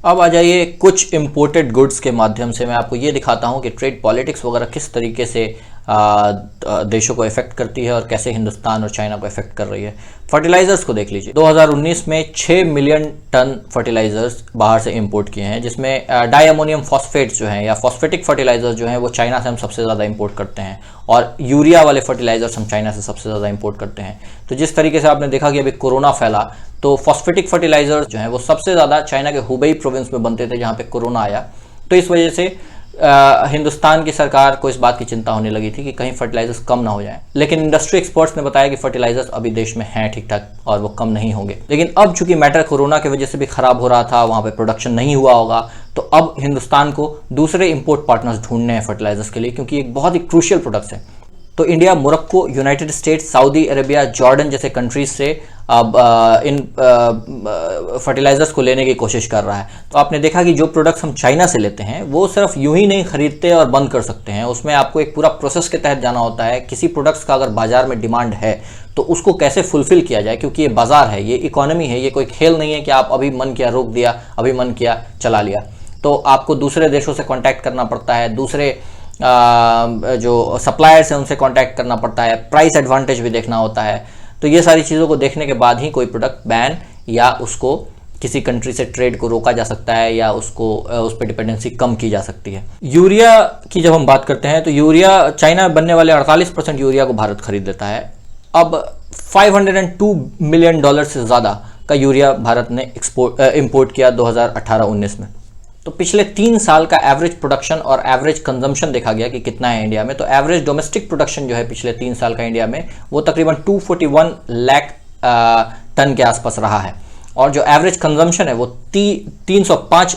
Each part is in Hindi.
अब आ जाइए कुछ इम्पोर्टेड गुड्स के माध्यम से मैं आपको ये दिखाता हूँ कि ट्रेड पॉलिटिक्स वगैरह किस तरीके से देशों को इफेक्ट करती है और कैसे हिंदुस्तान और चाइना को इफेक्ट कर रही है। फर्टिलाइजर्स को देख लीजिए, 2019 में 6 मिलियन टन फर्टिलाइजर्स बाहर से इंपोर्ट किए हैं, जिसमें डाई अमोनियम फॉस्फेट्स जो हैं या फॉस्फेटिक फर्टिलाइजर्स जो हैं वो चाइना से हम सबसे ज़्यादा इंपोर्ट करते हैं, और यूरिया वाले फर्टिलाइजर्स हम चाइना से सबसे ज़्यादा इंपोर्ट करते हैं। तो जिस तरीके से आपने देखा कि अभी कोरोना फैला तो फॉस्फेटिक फर्टिलाइजर्स जो हैं वो सबसे ज़्यादा चाइना के हुबई प्रोविंस में बनते थे जहाँ पे कोरोना आया। तो इस वजह से हिंदुस्तान की सरकार को इस बात की चिंता होने लगी थी कि कहीं फर्टिलाइजर्स कम ना हो जाएं, लेकिन इंडस्ट्री एक्सपर्ट्स ने बताया कि फर्टिलाइजर्स अभी देश में हैं ठीक ठाक और वो कम नहीं होंगे। लेकिन अब चूंकि मैटर कोरोना की वजह से भी खराब हो रहा था, वहां पे प्रोडक्शन नहीं हुआ होगा, तो अब हिंदुस्तान को दूसरे इंपोर्ट पार्टनर्स ढूंढने हैं फर्टिलाइजर्स के लिए, क्योंकि एक बहुत ही क्रूशियल प्रोडक्ट है। तो India Morocco, United states, Saudi Arabia, Jordan जैसे कंट्रीज से अब इन फर्टिलाइजर्स को लेने की कोशिश कर रहा है। तो आपने देखा कि जो प्रोडक्ट्स हम चाइना से लेते हैं वो सिर्फ यूं ही नहीं खरीदते और बंद कर सकते हैं, उसमें आपको एक पूरा प्रोसेस के तहत जाना होता है। किसी प्रोडक्ट्स का अगर बाजार में डिमांड है तो उसको कैसे फुलफिल किया जाए, क्योंकि ये बाजार है, ये इकोनॉमी है, ये कोई खेल नहीं है कि आप अभी मन किया रोक दिया, अभी मन किया चला लिया। तो आपको दूसरे देशों से कॉन्टैक्ट करना पड़ता है, दूसरे जो सप्लायर्स हैं उनसे कांटेक्ट करना पड़ता है, प्राइस एडवांटेज भी देखना होता है। तो ये सारी चीज़ों को देखने के बाद ही कोई प्रोडक्ट बैन या उसको किसी कंट्री से ट्रेड को रोका जा सकता है या उसको उस पर डिपेंडेंसी कम की जा सकती है। यूरिया की जब हम बात करते हैं तो यूरिया, चाइना बनने वाले 48% यूरिया को भारत खरीद लेता है। अब $502 मिलियन से ज़्यादा का यूरिया भारत ने इंपोर्ट किया 2018-19 में। तो पिछले 3 साल का एवरेज प्रोडक्शन और एवरेज कंजम्पशन देखा गया कि कितना है इंडिया में। तो एवरेज डोमेस्टिक प्रोडक्शन जो है पिछले 3 साल का इंडिया में वो तकरीबन 241 लाख टन के आसपास रहा है, और जो एवरेज कंजम्पशन है वो 305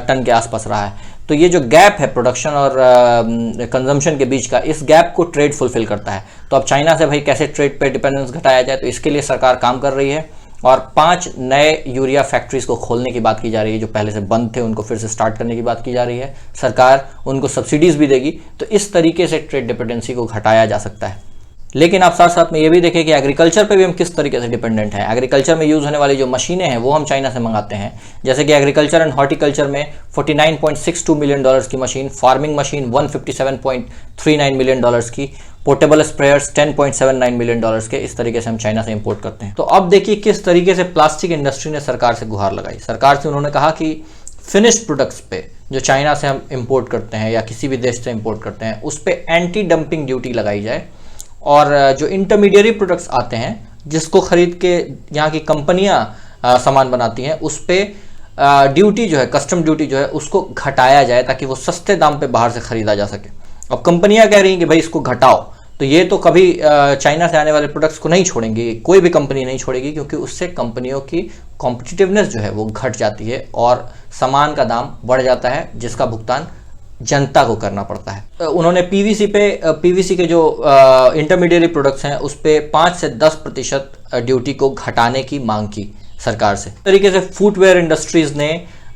टन के आसपास रहा है। तो ये जो गैप है प्रोडक्शन और कंजम्पशन के बीच का, इस गैप को ट्रेड फुलफिल करता है। तो अब चाइना से भाई कैसे ट्रेड पे डिपेंडेंस घटाया जाए, तो इसके लिए सरकार काम कर रही है और 5 नए यूरिया फैक्ट्रीज को खोलने की बात की जा रही है। जो पहले से बंद थे उनको फिर से स्टार्ट करने की बात की जा रही है। सरकार उनको सब्सिडीज भी देगी। तो इस तरीके से ट्रेड डिपेंडेंसी को घटाया जा सकता है। लेकिन आप साथ साथ में ये भी देखें कि एग्रीकल्चर पे भी हम किस तरीके से डिपेंडेंट हैं। एग्रीकल्चर में यूज़ होने वाली जो मशीनें हैं वो हम चाइना से मंगाते हैं, जैसे कि एग्रीकल्चर एंड हॉर्टिकल्चर में $49.62 मिलियन की मशीन, फार्मिंग मशीन $157.39 मिलियन की, पोर्टेबल स्प्रेयर्स $10.79 मिलियन के। इस तरीके से हम चाइना से इंपोर्ट करते हैं। तो अब देखिए किस तरीके से प्लास्टिक इंडस्ट्री ने सरकार से गुहार लगाई। सरकार से उन्होंने कहा कि फिनिश्ड प्रोडक्ट्स पे जो चाइना से हम इंपोर्ट करते हैं या किसी भी देश से इंपोर्ट करते हैं उस पर एंटी डंपिंग ड्यूटी लगाई जाए, और जो इंटरमीडिएट प्रोडक्ट्स आते हैं जिसको खरीद के यहाँ की कंपनियां सामान बनाती हैं उस पर ड्यूटी जो है, कस्टम ड्यूटी जो है उसको घटाया जाए ताकि वो सस्ते दाम पे बाहर से खरीदा जा सके। अब कंपनियां कह रही हैं कि भाई इसको घटाओ, तो ये तो कभी चाइना से आने वाले प्रोडक्ट्स को नहीं छोड़ेंगी, कोई भी कंपनी नहीं छोड़ेगी, क्योंकि उससे कंपनियों की कॉम्पिटिटिवनेस जो है वो घट जाती है और सामान का दाम बढ़ जाता है, जिसका भुगतान जनता को करना पड़ता है। उन्होंने पीवीसी के जो इंटरमीडिएट प्रोडक्ट्स हैं उस पर 5 से 10% ड्यूटी को घटाने की मांग की सरकार से। इस तरीके से फुटवेयर इंडस्ट्रीज ने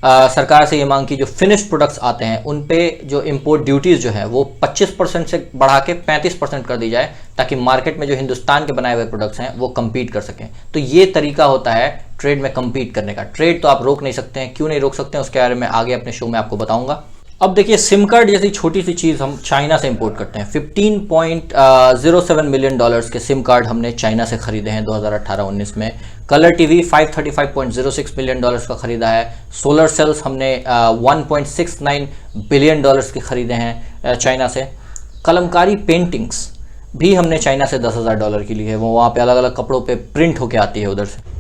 सरकार से ये मांग की जो फिनिश्ड प्रोडक्ट्स आते हैं उन पे जो इंपोर्ट ड्यूटीज जो है वो 25% से बढ़ा के 35% कर दी जाए, ताकि मार्केट में जो हिंदुस्तान के बनाए हुए प्रोडक्ट्स हैं वो कम्पीट कर सकें। तो ये तरीका होता है ट्रेड में कम्पीट करने का। ट्रेड तो आप रोक नहीं सकते हैं, क्यों नहीं रोक सकते हैं उसके बारे में आगे अपने शो में आपको बताऊंगा। अब देखिए सिम कार्ड जैसी छोटी सी चीज़ हम चाइना से इंपोर्ट करते हैं। $15.07 मिलियन के सिम कार्ड हमने चाइना से खरीदे हैं 2018-19 में। कलर टीवी $535.06 मिलियन का खरीदा है। सोलर सेल्स हमने $1.69 बिलियन के खरीदे हैं चाइना से। कलमकारी पेंटिंग्स भी हमने चाइना से $10,000 की ली है, वो वहाँ पे अलग अलग कपड़ों पे प्रिंट होके आती है उधर से।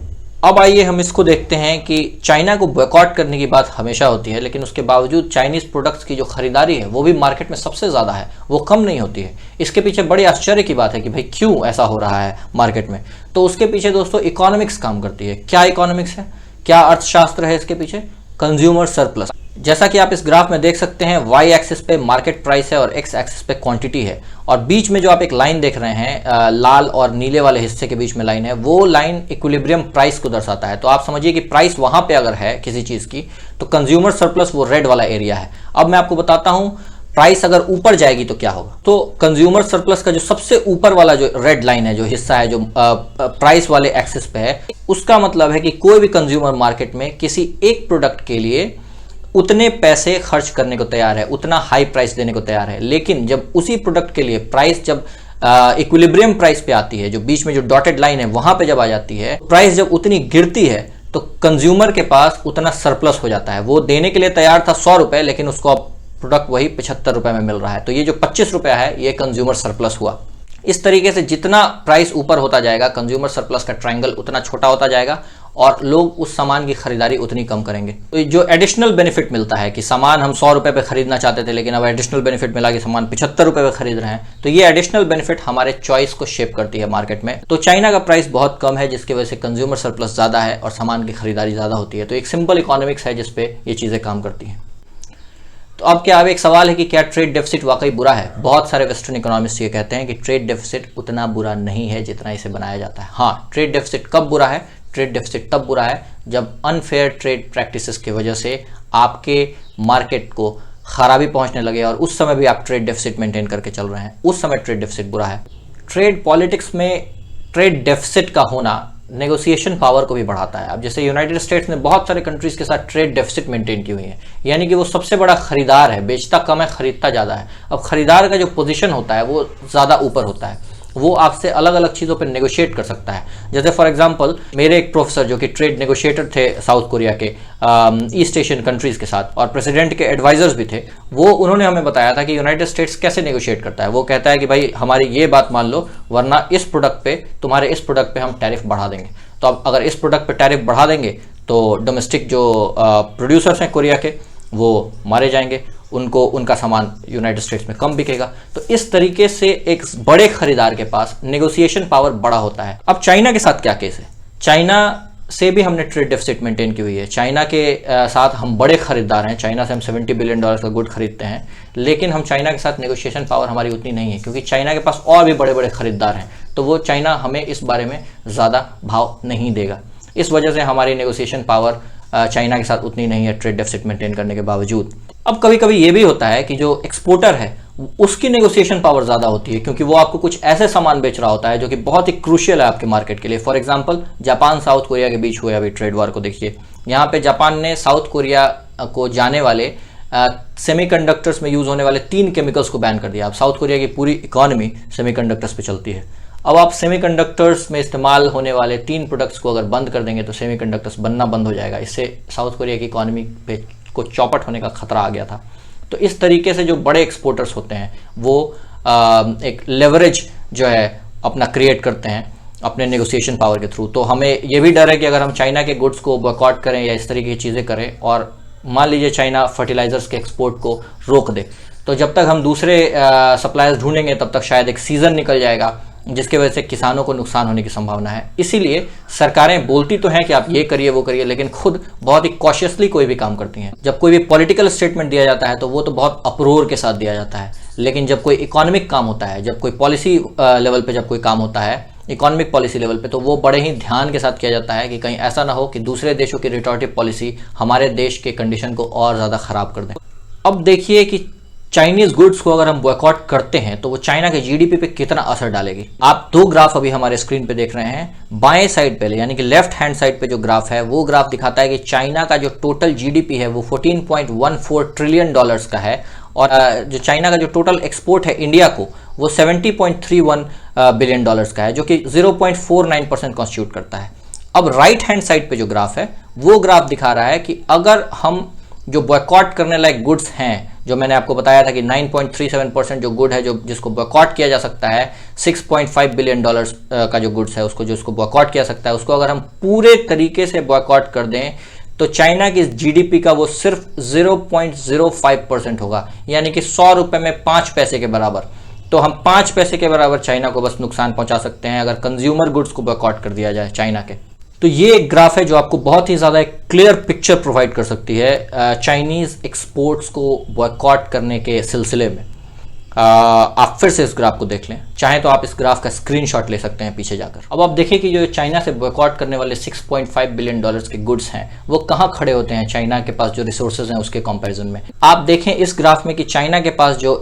अब आइए हम इसको देखते हैं कि चाइना को बॉयकॉट करने की बात हमेशा होती है, लेकिन उसके बावजूद चाइनीज़ प्रोडक्ट्स की जो खरीदारी है वो भी मार्केट में सबसे ज़्यादा है, वो कम नहीं होती है। इसके पीछे बड़ी आश्चर्य की बात है कि भाई क्यों ऐसा हो रहा है मार्केट में। तो उसके पीछे दोस्तों इकोनॉमिक्स काम करती है। क्या इकोनॉमिक्स है, क्या अर्थशास्त्र है इसके पीछे? Consumer surplus. जैसा कि आप इस ग्राफ में देख सकते हैं, वाई एक्सिस पे मार्केट प्राइस है और एक्स एक्सिस पे क्वांटिटी है, और बीच में जो आप एक लाइन देख रहे हैं लाल और नीले वाले हिस्से के बीच में लाइन है, वो लाइन इक्विलिब्रियम प्राइस को दर्शाता है। तो आप समझिए कि प्राइस वहां पे अगर है किसी चीज की, तो कंज्यूमर सरप्लस वो रेड वाला एरिया है। अब मैं आपको बताता हूं प्राइस अगर ऊपर जाएगी तो क्या होगा। तो कंज्यूमर सरप्लस का जो सबसे ऊपर वाला जो रेड लाइन है, जो हिस्सा है जो प्राइस वाले एक्सिस पे है, उसका मतलब है कि कोई भी कंज्यूमर मार्केट में किसी एक प्रोडक्ट के लिए उतने पैसे खर्च करने को तैयार है, उतना हाई प्राइस देने को तैयार है। लेकिन जब उसी प्रोडक्ट के लिए प्राइस जब इक्विलिब्रियम प्राइस पे आती है, जो बीच में जो डॉटेड लाइन है वहां पे जब आ जाती है, प्राइस जब उतनी गिरती है तो कंज्यूमर के पास उतना सरप्लस हो जाता है। वो देने के लिए तैयार था 100 रुपए, लेकिन उसको अब प्रोडक्ट वही 75 रुपए में मिल रहा है। तो ये जो 25 रुपया है ये कंज्यूमर सरप्लस हुआ। इस तरीके से जितना प्राइस ऊपर होता जाएगा, कंज्यूमर सरप्लस का ट्रायंगल उतना छोटा होता जाएगा और लोग उस सामान की खरीदारी उतनी कम करेंगे। तो जो एडिशनल बेनिफिट मिलता है कि सामान हम 100 रुपए पे खरीदना चाहते थे, लेकिन अब एडिशनल बेनिफिट मिला कि सामान 75 रुपए पे खरीद रहे हैं, तो ये एडिशनल बेनिफिट हमारे चॉइस को शेप करती है मार्केट में। तो चाइना का प्राइस बहुत कम है, जिसकी वजह से कंज्यूमर सरप्लस ज्यादा है और सामान की खरीदारी ज्यादा होती है। तो एक सिंपल इकोनॉमिक्स है जिसपे ये चीजें काम करती हैं। तो अब क्या, अब एक सवाल है कि क्या ट्रेड डेफिसिट वाकई बुरा है? बहुत सारे वेस्टर्न इकोनॉमिस्ट ये कहते हैं कि ट्रेड डेफिसिट उतना बुरा नहीं है जितना इसे बनाया जाता है। हाँ, ट्रेड डेफिसिट कब बुरा है? ट्रेड डेफिसिट तब बुरा है जब अनफेयर ट्रेड प्रैक्टिसेस की वजह से आपके मार्केट को खराबी पहुंचने लगे और उस समय भी आप ट्रेड डेफिसिट मेंटेन करके चल रहे हैं, उस समय ट्रेड डेफिसिट बुरा है। ट्रेड पॉलिटिक्स में ट्रेड डेफिसिट का होना नेगोशिएशन पावर को भी बढ़ाता है। अब जैसे यूनाइटेड स्टेट्स ने बहुत सारे कंट्रीज के साथ ट्रेड डेफिसिट मेंटेन की हुई है, यानी कि वो सबसे बड़ा खरीदार है, बेचता कम है खरीदता ज्यादा है। अब खरीदार का जो पोजीशन होता है वो ज्यादा ऊपर होता है, वो आपसे अलग अलग चीज़ों पर नेगोशिएट कर सकता है। जैसे फॉर एग्जांपल मेरे एक प्रोफेसर जो कि ट्रेड नेगोशिएटर थे साउथ कोरिया के ईस्ट एशियन कंट्रीज़ के साथ और प्रेसिडेंट के एडवाइजर्स भी थे, वो उन्होंने हमें बताया था कि यूनाइटेड स्टेट्स कैसे नेगोशिएट करता है। वो कहता है कि भाई हमारी ये बात मान लो, वरना इस प्रोडक्ट पे, तुम्हारे इस प्रोडक्ट पे हम टैरिफ बढ़ा देंगे। तो अब अगर इस प्रोडक्ट पे टैरिफ बढ़ा देंगे तो डोमेस्टिक जो प्रोड्यूसर्स हैं कोरिया के, वो मारे जाएंगे, उनको उनका सामान यूनाइटेड स्टेट्स में कम बिकेगा। तो इस तरीके से एक बड़े खरीदार के पास नेगोशिएशन पावर बड़ा होता है। अब चाइना के साथ क्या केस है? चाइना से भी हमने ट्रेड डेफिसिट मेंटेन की हुई है। चाइना के साथ हम बड़े खरीदार हैं, चाइना से हम $70 बिलियन का गुड खरीदते हैं, लेकिन हम चाइना के साथ नेगोशिएशन पावर हमारी उतनी नहीं है, क्योंकि चाइना के पास और भी बड़े बड़े खरीदार हैं। तो वो चाइना हमें इस बारे में ज़्यादा भाव नहीं देगा। इस वजह से हमारी नेगोशिएशन पावर चाइना के साथ उतनी नहीं है ट्रेड डेफिसिट मेंटेन करने के बावजूद। अब कभी कभी ये भी होता है कि जो एक्सपोर्टर है उसकी नेगोशिएशन पावर ज़्यादा होती है, क्योंकि वो आपको कुछ ऐसे सामान बेच रहा होता है जो कि बहुत ही क्रूशियल है आपके मार्केट के लिए। For example Japan south Korea के बीच हुए अभी ट्रेड वॉर को देखिए। यहाँ पे जापान ने साउथ कोरिया को जाने वाले सेमीकंडक्टर्स में यूज होने वाले 3 केमिकल्स को बैन कर दिया। अब साउथ कोरिया की पूरी इकोनॉमी सेमीकंडक्टर्स पे चलती है। अब आप सेमीकंडक्टर्स में इस्तेमाल होने वाले 3 प्रोडक्ट्स को अगर बंद कर देंगे तो सेमीकंडक्टर्स बनना बंद हो जाएगा। इससे साउथ कोरिया की इकोनॉमी पे को चौपट होने का खतरा आ गया था। तो इस तरीके से जो बड़े एक्सपोर्टर्स होते हैं वो एक लेवरेज जो है अपना क्रिएट करते हैं अपने नेगोशिएशन पावर के थ्रू। तो हमें ये भी डर है कि अगर हम चाइना के गुड्स को बॉयकॉट करें या इस तरीके की चीज़ें करें, और मान लीजिए चाइना फर्टिलाइजर्स के एक्सपोर्ट को रोक दे, तो जब तक हम दूसरे सप्लायर्स ढूंढेंगे तब तक शायद एक सीज़न निकल जाएगा, जिसके वजह से किसानों को नुकसान होने की संभावना है। इसीलिए सरकारें बोलती तो हैं कि आप ये करिए वो करिए, लेकिन खुद बहुत ही कॉशियसली कोई भी काम करती हैं। जब कोई भी पॉलिटिकल स्टेटमेंट दिया जाता है तो वो तो बहुत अप्रोर के साथ दिया जाता है, लेकिन जब कोई इकोनॉमिक काम होता है, जब कोई पॉलिसी लेवल पे जब कोई काम होता है, इकोनॉमिक पॉलिसी लेवल पे, तो वो बड़े ही ध्यान के साथ किया जाता है कि कहीं ऐसा ना हो कि दूसरे देशों की रिटॉर्टिव पॉलिसी हमारे देश के कंडीशन को और ज़्यादा ख़राब कर दें। अब देखिए कि चाइनीज गुड्स को अगर हम बॉयकॉट करते हैं तो वो चाइना के जीडीपी पे कितना असर डालेगी। आप 2 ग्राफ अभी हमारे स्क्रीन पे देख रहे हैं। बाएं साइड पे यानी कि लेफ्ट हैंड साइड पे जो ग्राफ है वो ग्राफ दिखाता है कि चाइना का जो टोटल जीडीपी है वो $14.14 ट्रिलियन का है, और जो चाइना का जो टोटल एक्सपोर्ट है इंडिया को वो $70.31 बिलियन का है, जो कि 0.49% कॉन्स्टिट्यूट करता है। अब राइट हैंड साइड पे जो ग्राफ है वो ग्राफ दिखा रहा है कि अगर हम जो बॉयकॉट करने लायक गुड्स हैं, जो मैंने आपको बताया था कि 9.37% जो गुड है जो जिसको बॉयकॉट किया जा सकता है, $6.5 बिलियन का जो गुड्स है उसको जिसको बॉयकॉट किया सकता है, उसको अगर हम पूरे तरीके से बॉयकॉट कर दें तो चाइना की जीडीपी का वो सिर्फ 0.05% होगा, यानी कि 100 रुपए में 5 पैसे के बराबर। तो हम 5 पैसे के बराबर चाइना को बस नुकसान पहुंचा सकते हैं अगर कंज्यूमर गुड्स को बॉयकॉट कर दिया जाए चाइना के। तो ये एक ग्राफ है जो आपको बहुत ही ज़्यादा एक क्लियर पिक्चर प्रोवाइड कर सकती है चाइनीज़ एक्सपोर्ट्स को बॉयकॉट करने के सिलसिले में। आप फिर से इस ग्राफ को देख लें, चाहे तो आप इस ग्राफ का स्क्रीनशॉट ले सकते हैं पीछे जाकर। अब आप देखिए कि जो चाइना से बॉयकॉट करने वाले $6.5 बिलियन के गुड्स हैं वो कहाँ खड़े होते हैं चाइना के पास जो रिसोर्सेज हैं उसके कंपैरिजन में। आप देखें इस ग्राफ में कि चाइना के पास जो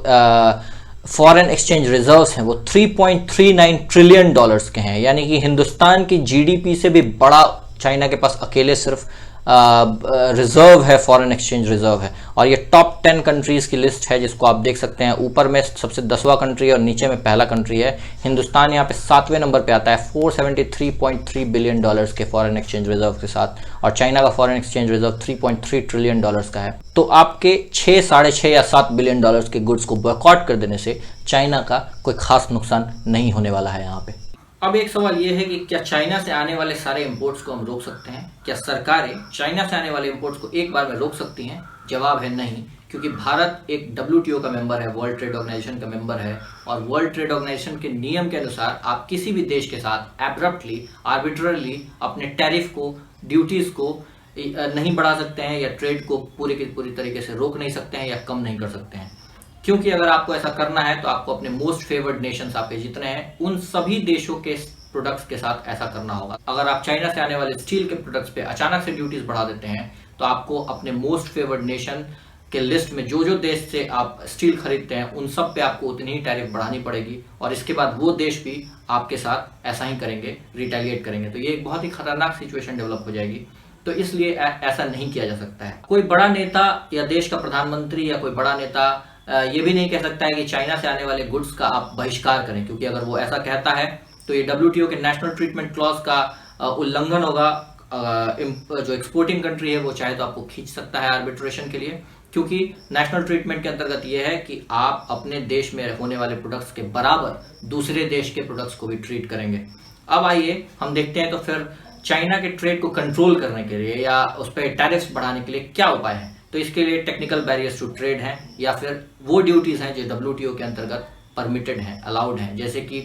फॉरेन एक्सचेंज रिजर्व्स हैं वो $3.39 ट्रिलियन के हैं, यानी कि हिंदुस्तान की जीडीपी से भी बड़ा चाइना के पास अकेले सिर्फ रिजर्व है, फॉरेन एक्सचेंज रिजर्व है। और ये टॉप 10 कंट्रीज़ की लिस्ट है जिसको आप देख सकते हैं। ऊपर में सबसे 10वां कंट्री है और नीचे में पहला कंट्री है। हिंदुस्तान यहाँ पे 7वें नंबर पे आता है 473.3 बिलियन डॉलर्स के फॉरेन एक्सचेंज रिजर्व के साथ, और चाइना का foreign exchange reserve 3.3 trillion dollars का है। तो आपके 6, 6.5 या 7 बिलियन डॉलर्स के गुड्स को बॉयकॉट कर देने से चाइना का कोई खास नुकसान नहीं होने वाला है यहाँ पे। अब एक सवाल ये है कि क्या चाइना से आने वाले सारे इंपोर्ट्स को हम रोक सकते हैं? क्या सरकारें चाइना से आने वाले इंपोर्ट्स को एक बार में रोक सकती हैं? जवाब है नहीं, क्योंकि भारत एक WTO का मेंबर है, वर्ल्ड ट्रेड ऑर्गेनाइजेशन का मेंबर है, और वर्ल्ड ट्रेड ऑर्गेनाइजेशन के नियम के अनुसार आप किसी भी देश के साथ एब्रप्टली, आर्बिट्ररली अपने टैरिफ को, ड्यूटीज को नहीं बढ़ा सकते हैं, या ट्रेड को पूरी की पूरी तरीके से रोक नहीं सकते हैं या कम नहीं कर सकते हैं। क्योंकि अगर आपको ऐसा करना है तो आपको अपने मोस्ट फेवर्ड नेशंस आपके जितने हैं उन सभी देशों के प्रोडक्ट्स के साथ ऐसा करना होगा। अगर आप चाइना से आने वाले स्टील के प्रोडक्ट्स पे अचानक से ड्यूटीज बढ़ा देते हैं तो आपको अपने मोस्ट फेवर्ड नेशन के लिस्ट में जो जो देश से आप स्टील खरीदते हैं उन सब पे आपको उतनी ही टैरिफ बढ़ानी पड़ेगी, और इसके बाद वो देश भी आपके साथ ऐसा ही करेंगे, रिटेलिएट करेंगे। तो ये एक बहुत ही खतरनाक सिचुएशन डेवलप हो जाएगी। तो इसलिए ऐसा नहीं किया जा सकता है। कोई बड़ा नेता या देश का प्रधानमंत्री या कोई बड़ा नेता ये भी नहीं कह सकता है कि चाइना से आने वाले गुड्स का आप बहिष्कार करें, क्योंकि अगर वो ऐसा कहता है तो ये WTO के नेशनल ट्रीटमेंट क्लॉज का उल्लंघन होगा। जो एक्सपोर्टिंग कंट्री है वो चाहे तो आपको खींच सकता है आर्बिट्रेशन के लिए, क्योंकि नेशनल ट्रीटमेंट के अंतर्गत ये है कि आप अपने देश में होने वाले प्रोडक्ट्स के बराबर दूसरे देश के प्रोडक्ट्स को भी ट्रीट करेंगे। अब आइए हम देखते हैं तो फिर चाइना के ट्रेड को कंट्रोल करने के लिए या उस पर टैरिफ्स बढ़ाने के लिए क्या उपाय है। तो इसके लिए टेक्निकल बैरियर्स टू ट्रेड हैं, या फिर वो ड्यूटीज हैं जो WTO के अंतर्गत परमिटेड हैं, अलाउड हैं, जैसे कि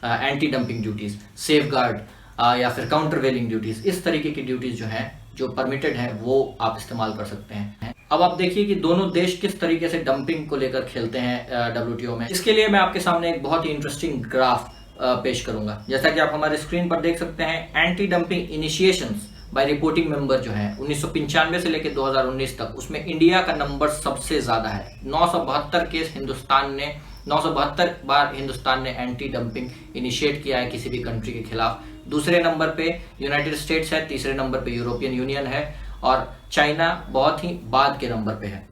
anti dumping duties, safe guard, या फिर काउंटर वेलिंग ड्यूटीज। इस तरीके की ड्यूटीज जो हैं जो परमिटेड हैं वो आप इस्तेमाल कर सकते हैं। अब आप देखिए कि दोनों देश किस तरीके से डंपिंग को लेकर खेलते हैं WTO में। इसके लिए मैं आपके सामने एक बहुत ही इंटरेस्टिंग ग्राफ पेश करूंगा। जैसा कि आप हमारे स्क्रीन पर देख सकते हैं, anti dumping initiations by reporting member जो है 1995 से लेकर 2019 तक, उसमें इंडिया का नंबर सबसे ज्यादा है। 972 केस हिंदुस्तान ने 972 बार हिंदुस्तान ने एंटी डंपिंग इनिशिएट किया है किसी भी कंट्री के खिलाफ। दूसरे नंबर पे यूनाइटेड स्टेट्स है, तीसरे नंबर पे यूरोपियन यूनियन है, और चाइना बहुत ही बाद के नंबर पे है।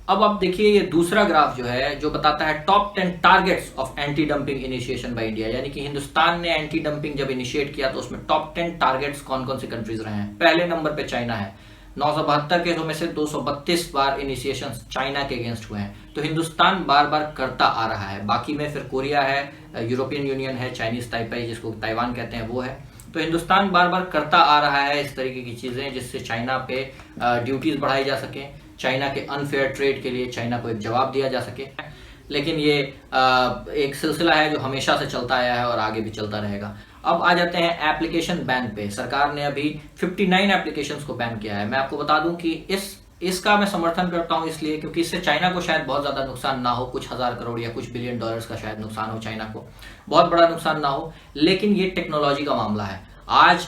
अब आप देखिए ये दूसरा ग्राफ जो है जो बताता है top 10 targets of anti dumping initiation by India, यानी कि हिंदुस्तान ने एंटी डंपिंग जब इनिशिएट किया तो उसमें टॉप 10 टारगेट्स कौन कौन सी कंट्रीज रहे हैं। पहले नंबर पे चाइना है। 972 केसों में से 232 बार इनिशिएशन चाइना के अगेंस्ट हुए हैं। तो हिंदुस्तान बार बार करता आ रहा है। बाकी में फिर कोरिया है, यूरोपियन यूनियन है, चाइनीज ताइपाई जिसको ताइवान कहते हैं वो है। तो हिंदुस्तान बार बार करता आ रहा है इस तरीके की चीजें जिससे चाइना पे ड्यूटीज बढ़ाई जा सके, चाइना के अनफेयर ट्रेड के लिए चाइना को एक जवाब दिया जा सके। लेकिन ये एक सिलसिला है जो हमेशा से चलता आया है और आगे भी चलता रहेगा। अब आ जाते हैं एप्लीकेशन बैन पे। सरकार ने अभी 59 एप्लीकेशंस को बैन किया है। मैं आपको बता दूं कि इसका मैं समर्थन करता हूं इसलिए क्योंकि इससे चाइना को शायद बहुत ज्यादा नुकसान ना हो, कुछ हजार करोड़ या कुछ बिलियन डॉलर्स का शायद नुकसान हो चाइना को, बहुत बड़ा नुकसान ना हो। लेकिन ये टेक्नोलॉजी का मामला है। आज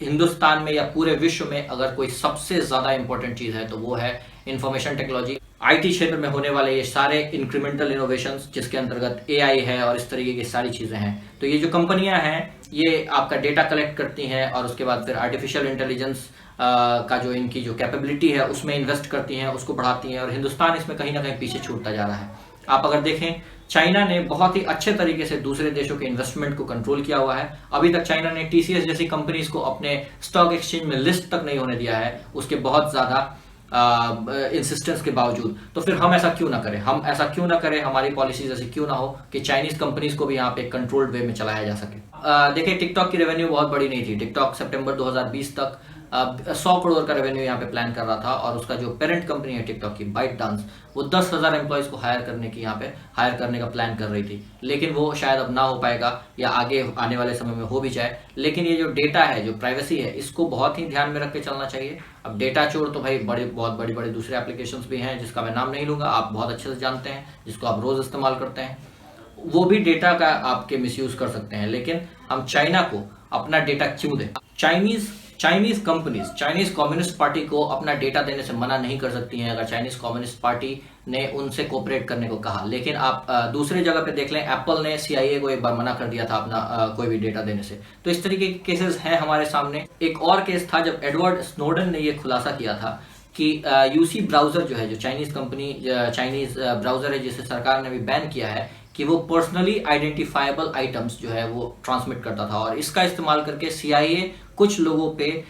हिंदुस्तान में या पूरे विश्व में अगर कोई सबसे ज्यादा इंपॉर्टेंट चीज है तो वो है इंफॉर्मेशन टेक्नोलॉजी। IT क्षेत्र में होने वाले ये सारे इंक्रीमेंटल इनोवेशंस जिसके अंतर्गत AI है और इस तरीके की सारी चीजें हैं। तो ये जो कंपनियां हैं ये आपका डेटा कलेक्ट करती हैं और उसके बाद फिर आर्टिफिशियल इंटेलिजेंस का जो इनकी जो कैपेबिलिटी है उसमें इन्वेस्ट करती हैं, उसको बढ़ाती हैं, और हिंदुस्तान इसमें कहीं ना कहीं पीछे छूटता जा रहा है। आप अगर देखें चाइना ने बहुत ही अच्छे तरीके से दूसरे देशों के इन्वेस्टमेंट को कंट्रोल किया हुआ है। अभी तक चाइना ने TCS जैसी कंपनीज को अपने स्टॉक एक्सचेंज में लिस्ट तक नहीं होने दिया है, उसके बहुत ज्यादा इंसिस्टेंस के बावजूद। तो फिर हम ऐसा क्यों ना करें, हमारी पॉलिसीज ऐसी क्यों ना हो कि चाइनीज कंपनीज को भी यहाँ पे कंट्रोल्ड वे में चलाया जा सके। देखिए टिकटॉक की रेवेन्यू बहुत बड़ी नहीं थी। टिकटॉक सितंबर 2020 तक 100 करोड़ का रेवेन्यू यहाँ पे प्लान कर रहा था, और उसका जो पेरेंट कंपनी है टिकटॉक की ByteDance, वो 10,000 एम्प्लॉयज को हायर करने का प्लान कर रही थी। लेकिन वो शायद अब ना हो पाएगा या आगे आने वाले समय में हो भी जाए। लेकिन ये जो डेटा है, जो प्राइवेसी है, इसको बहुत ही ध्यान में रख के चलना चाहिए। अब डेटा चोर तो भाई बहुत बड़ी दूसरे एप्लीकेशंस भी हैं जिसका मैं नाम नहीं लूंगा, आप बहुत अच्छे से जानते हैं, जिसको आप रोज इस्तेमाल करते हैं। वो भी डेटा का आपके मिसयूज कर सकते हैं। लेकिन हम चाइना को अपना डेटा क्यों दें? Chinese companies Chinese communist party को अपना डेटा देने से मना नहीं कर सकती हैं। अगर चाइनीज कम्युनिस्ट पार्टी ने उनसे कोऑपरेट करने को कहा। लेकिन आप दूसरे जगह पे देख लें, एप्पल ने CIA को एक बार मना कर दिया था अपना कोई भी डेटा देने से। तो इस तरीके के केसेस हैं हमारे सामने। एक और केस था जब एडवर्ड स्नोडन ने ये खुलासा किया था कि यूसी ब्राउजर जो है, जो चाइनीज कंपनी चाइनीज ब्राउजर है जिसे सरकार ने भी बैन किया है, कि वो पर्सनली आइडेंटिफाइबल आइटम्स जो है वो ट्रांसमिट करता था, और इसका इस्तेमाल करके CIA कुछ लोगों पे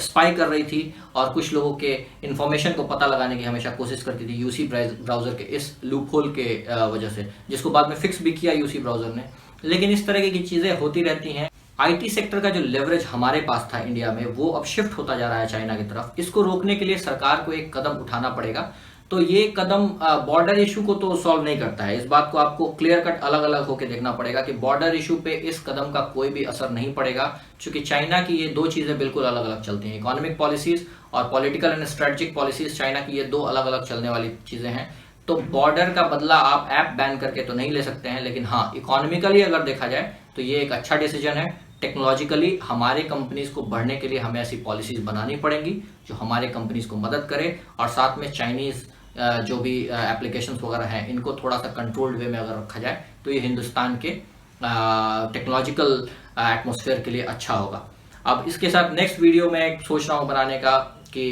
स्पाई कर रही थी और कुछ लोगों के इंफॉर्मेशन को पता लगाने की हमेशा कोशिश करती थी यूसी ब्राउजर के इस लूपहोल के वजह से, जिसको बाद में फिक्स भी किया यूसी ब्राउजर ने। लेकिन इस तरह की चीजें होती रहती हैं। IT सेक्टर का जो लेवरेज हमारे पास था इंडिया में, वो अब शिफ्ट होता जा रहा है चाइना की तरफ। इसको रोकने के लिए सरकार को एक कदम उठाना पड़ेगा। तो ये कदम बॉर्डर इशू को तो सॉल्व नहीं करता है, इस बात को आपको क्लियर कट अलग अलग होकर देखना पड़ेगा कि बॉर्डर इशू पे इस कदम का कोई भी असर नहीं पड़ेगा, क्योंकि चाइना की ये दो चीजें बिल्कुल अलग अलग चलती हैं। इकोनॉमिक पॉलिसीज और political and strategic policies, China की ये दो अलग अलग चलने वाली चीजें हैं। तो बॉर्डर का बदला आप ऐप बैन करके तो नहीं ले सकते हैं, लेकिन हाँ, इकोनॉमिकली अगर देखा जाए तो ये एक अच्छा डिसीजन है। टेक्नोलॉजिकली हमारे कंपनीज को बढ़ने के लिए हमें ऐसी पॉलिसीज बनानी पड़ेंगी जो हमारे कंपनीज को मदद करे, और साथ में चाइनीज जो भी एप्लीकेशंस वगैरह हैं इनको थोड़ा सा कंट्रोल्ड वे में अगर रखा जाए तो ये हिंदुस्तान के टेक्नोलॉजिकल एटमॉस्फेयर के लिए अच्छा होगा। अब इसके साथ नेक्स्ट वीडियो में सोच रहा हूँ बनाने का कि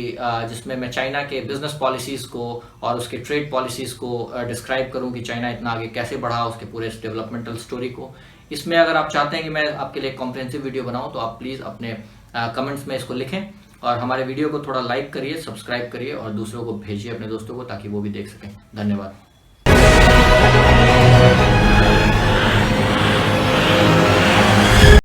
जिसमें मैं चाइना के बिजनेस पॉलिसीज को और उसके ट्रेड पॉलिसीज को डिस्क्राइब करूँ कि चाइना इतना आगे कैसे बढ़ा, उसके पूरे डेवलपमेंटल स्टोरी को। इसमें अगर आप चाहते हैं कि मैं आपके लिए कॉम्प्रिहेंसिव वीडियो बनाऊं तो आप प्लीज़ अपने कमेंट्स में इसको लिखें, और हमारे वीडियो को थोड़ा लाइक करिए, सब्सक्राइब करिए और दूसरों को भेजिए अपने दोस्तों को, ताकि वो भी देख सकें। धन्यवाद।